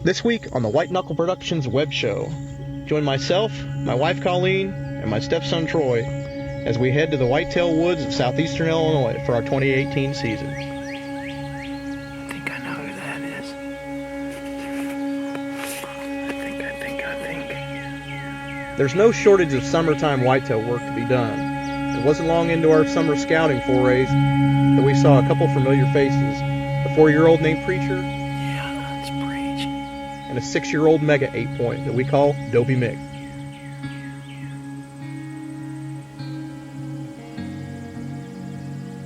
This week on the White Knuckle Productions web show, join myself, my wife Colleen, and my stepson Troy as we head to the whitetail woods of southeastern Illinois for our 2018 season. I think I know who that is. I think. There's no shortage of summertime whitetail work to be done. It wasn't long into our summer scouting forays that we saw a couple familiar faces. A 4-year-old named Preacher, Yeah, that's Preach. and a 6-year-old mega 8-point that we call Dobie Mick.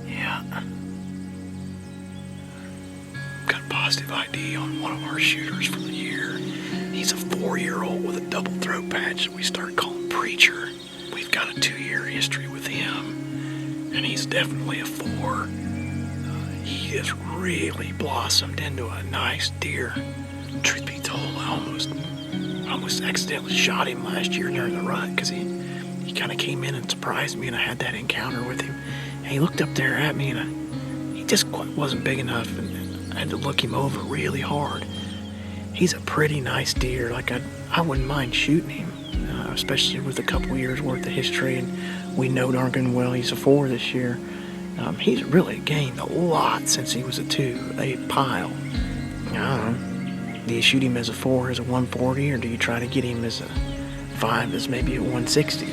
Yeah. Got a positive ID on one of our shooters for the year. He's a 4-year-old with a double throat patch that we started calling Preacher. We've got a 2-year history with him, and he's definitely a 4. He has really blossomed into a nice deer. Truth be told, I almost accidentally shot him last year during the rut because he kind of came in and surprised me, and I had that encounter with him. And he looked up there at me, and he just wasn't big enough, and I had to look him over really hard. He's a pretty nice deer. Like I wouldn't mind shooting him, especially with a couple years worth of history, and we know darn good well he's a 4 this year. He's really gained a lot since he was a 2, a pile. I don't know. Do you shoot him as a 4 as a 140, or do you try to get him as a 5 as maybe a 160?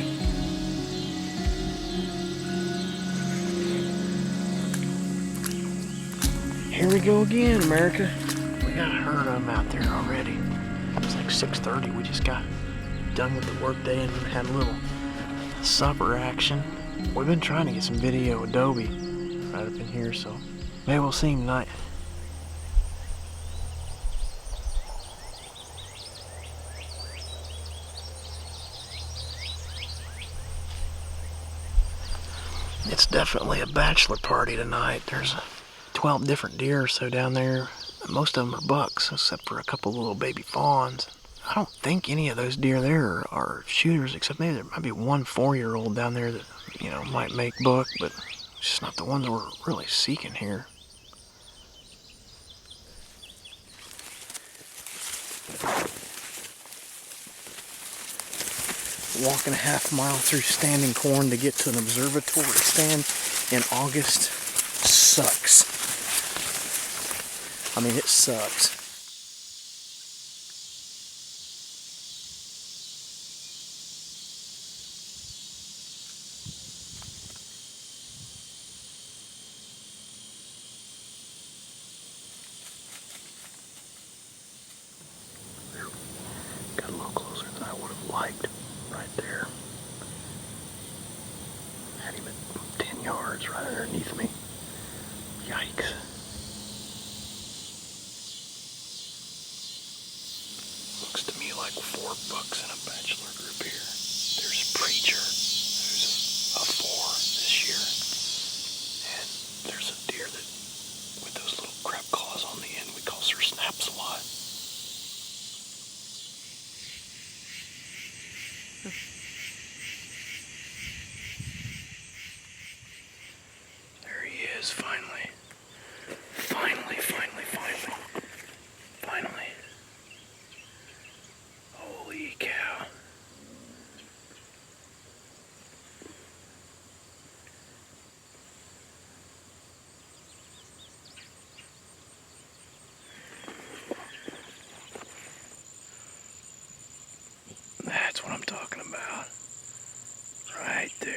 Here we go again, America. We got a herd of them out there already. It's like 6:30. We just got done with the work day and had a little supper action. We've been trying to get some video of Dobie right up in here, so maybe we'll see him tonight. It's definitely a bachelor party tonight. There's 12 different deer or so down there. Most of them are bucks, except for a couple little baby fawns. I don't think any of those deer there are shooters, except maybe there might be one 4-year-old down there that, might make buck, but it's just not the ones we're really seeking here. Walking a half mile through standing corn to get to an observatory stand in August sucks. I mean, it sucks. Got a little closer than I would have liked right there. Had him at 10 yards right underneath me. Yikes. Looks to me like 4 bucks in a bachelor group here. There's Preacher, who's a 4 this year. And there's a deer that, with those little crab claws on the end, we call Sir Snaps a lot. There he is, finally. Finally. Holy cow. That's what I'm talking about. Right there.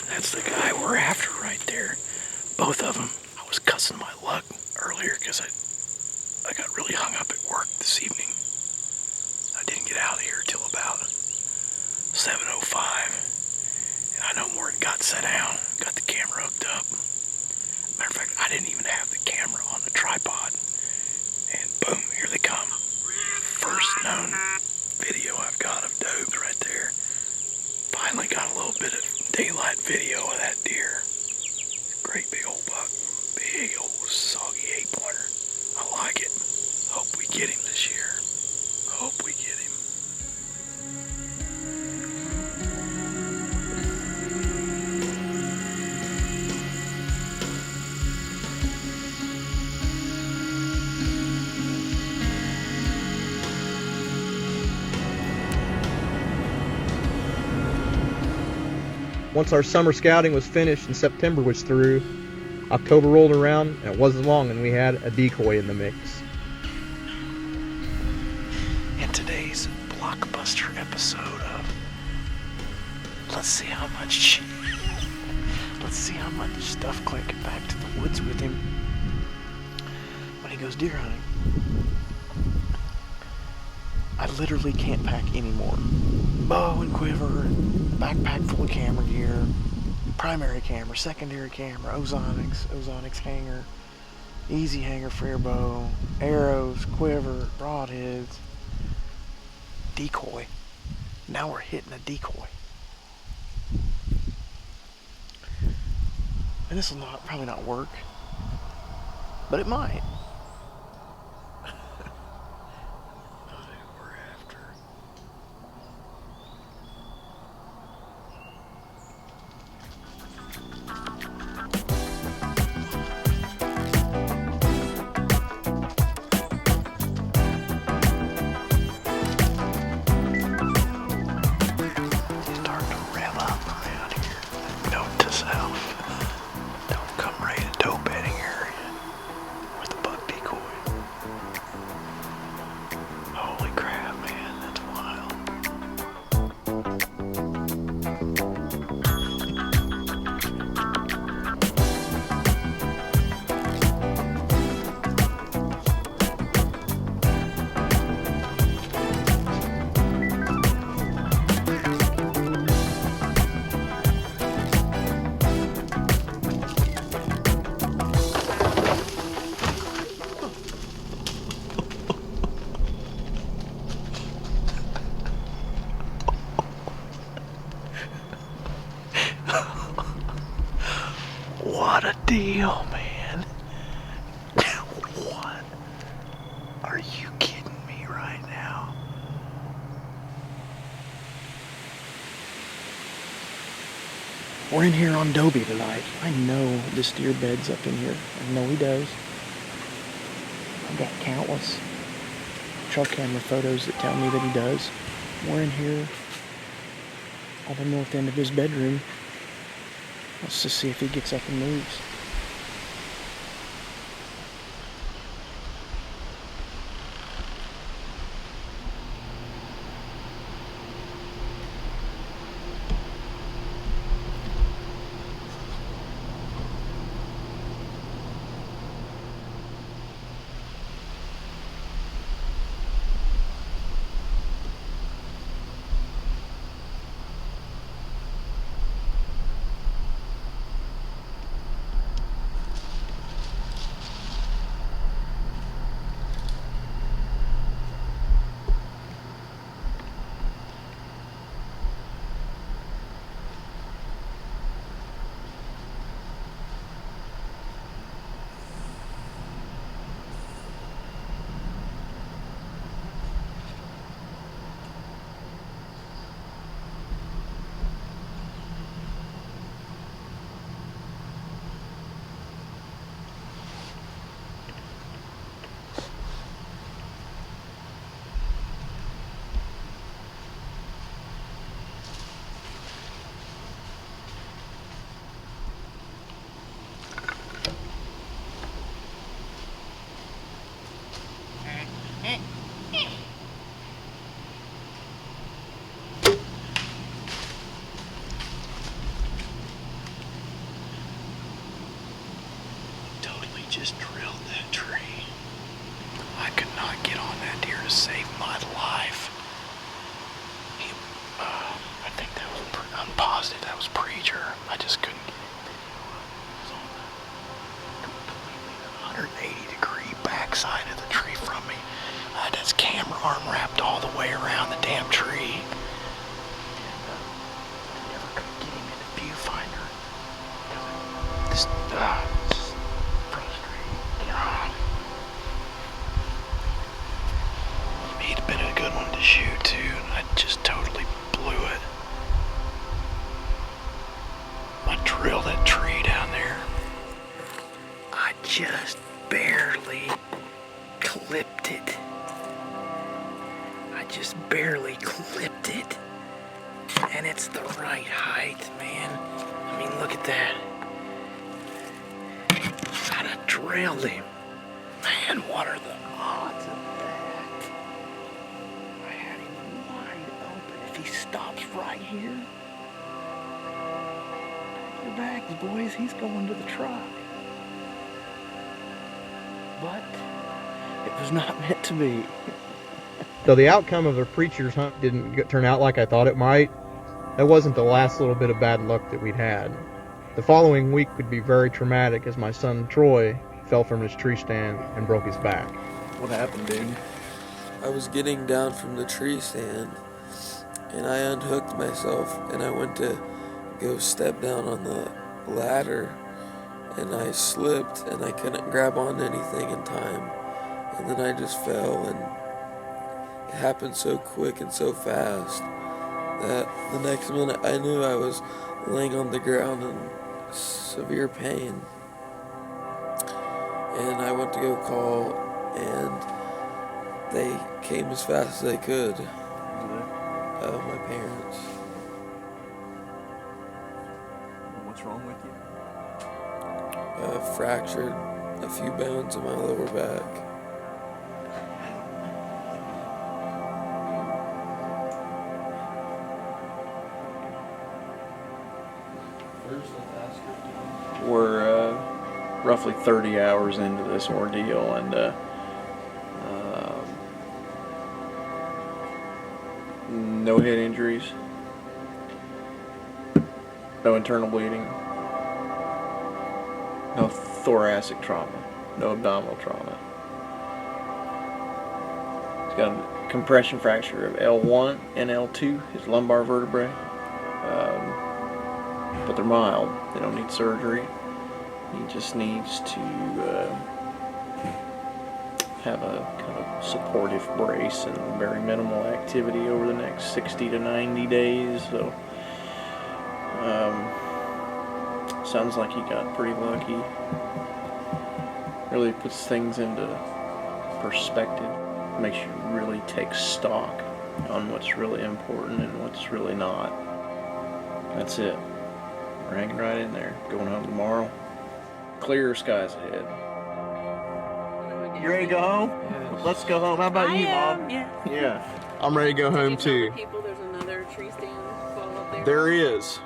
That's the guy we're after right there. Both of them. I was cussing my luck earlier because I got really hung up at work this evening. I didn't get out of here till about 7:05. And I no more got set down, got the camera hooked up. Matter of fact, I didn't even have the camera on the tripod. And boom, here they come. First known video I've I've got of does right there. Finally got a little bit of daylight video of that deer. Great big old buck. Big old soggy 8-pointer. I like it. Hope we get him this year. Hope we get him. Once our summer scouting was finished and September was through, October rolled around and it wasn't long and we had a decoy in the mix. In today's blockbuster episode of Let's see how much stuff Clint can pack to the woods with him when he goes deer hunting. I literally can't pack anymore. Bow and quiver, and backpack full of camera gear, primary camera, secondary camera, ozonics hanger, easy hanger for your bow, arrows, quiver, broadheads, decoy. Now we're hitting a decoy. And this will probably not work, but it might. What a deal, man. What? Are you kidding me right now? We're in here on Dobie tonight. I know this deer bed's up in here. I know he does. I've got countless trail camera photos that tell me that he does. We're in here on the north end of his bedroom. Let's just see if he gets up and moves. Just drilled that tree. I could not get on that deer to save my life. I think that was, I'm positive that was Preacher. I just couldn't get it. It was on the completely 180-degree backside of the tree from me. I had his camera arm wrapped all the way around the damn tree. And I never could get him in the viewfinder. This is frustrating. God. He'd have been a good one to shoot too, and I just totally blew it. I drilled that tree down there. I just barely clipped it. I just barely clipped it. And it's the right height, man. I mean, look at that. I'd have drilled him. Man, what are the odds of that? I had him wide open. If he stops right here, pack your bags, boys. He's going to the truck. But it was not meant to be. Though the outcome of the preacher's hunt didn't turn out like I thought it might, that wasn't the last little bit of bad luck that we'd had. The following week would be very traumatic as my son Troy fell from his tree stand and broke his back. What happened, dude? I was getting down from the tree stand, and I unhooked myself, and I went to go step down on the ladder, and I slipped, and I couldn't grab on anything in time, and then I just fell, and it happened so quick and so fast that the next minute I knew I was laying on the ground in severe pain. And I went to go call, and they came as fast as they could. My parents. What's wrong with you? Fractured a few bones in my lower back. We're roughly 30 hours into this ordeal, and no head injuries, no internal bleeding, no thoracic trauma, no abdominal trauma. He's got a compression fracture of L1 and L2, his lumbar vertebrae. But they're mild. They don't need surgery. He just needs to have a kind of supportive brace and very minimal activity over the next 60 to 90 days. So, sounds like he got pretty lucky. Really puts things into perspective. Makes you really take stock on what's really important and what's really not. That's it. We're hanging right in there. Going home tomorrow. Clear skies ahead. You ready to go home? Yes. Let's go home. How about you, Mom? Yeah. Yeah. I'm ready to go home too. People, there's another tree stand fall up there. There is.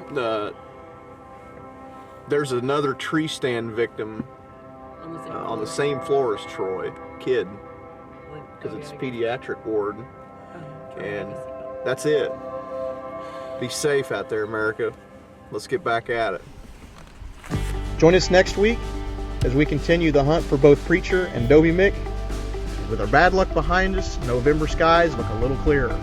There's another tree stand victim on the same floor as Troy, kid, because it's a pediatric ward, and that's it. Be safe out there, America. Let's get back at it. Join us next week as we continue the hunt for both Preacher and Dobie Mick. With our bad luck behind us, November skies look a little clearer.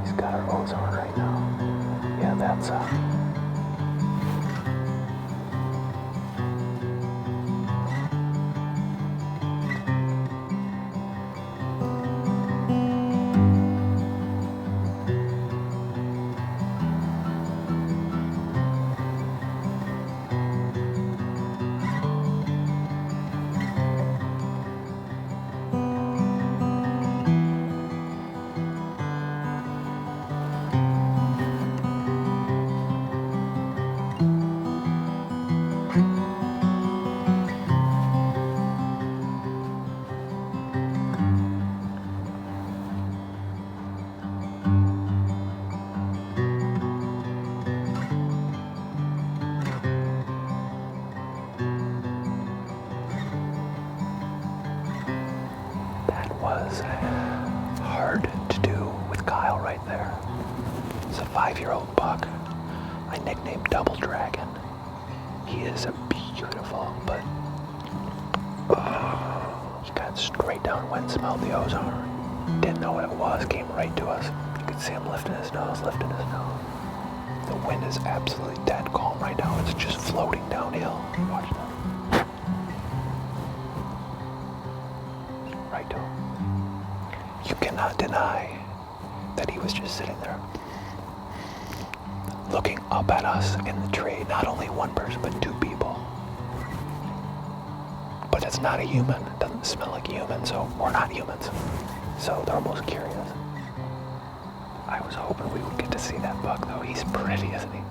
He's got our O's on right now. Yeah, that's was hard to do with Kyle right right there. It's a 5-year-old buck. I nicknamed Double Dragon. He is a beautiful, but he got straight downwind, smelled the ozone. Didn't know what it was, came right to us. You could see him lifting his nose. The wind is absolutely dead calm right now. It's just floating downhill. Watch that. Right to him. You cannot deny that he was just sitting there looking up at us in the tree. Not only one person, but 2 people. But it's not a human. It doesn't smell like a human, so we're not humans. So they're almost curious. I was hoping we would get to see that buck, though. He's pretty, isn't he?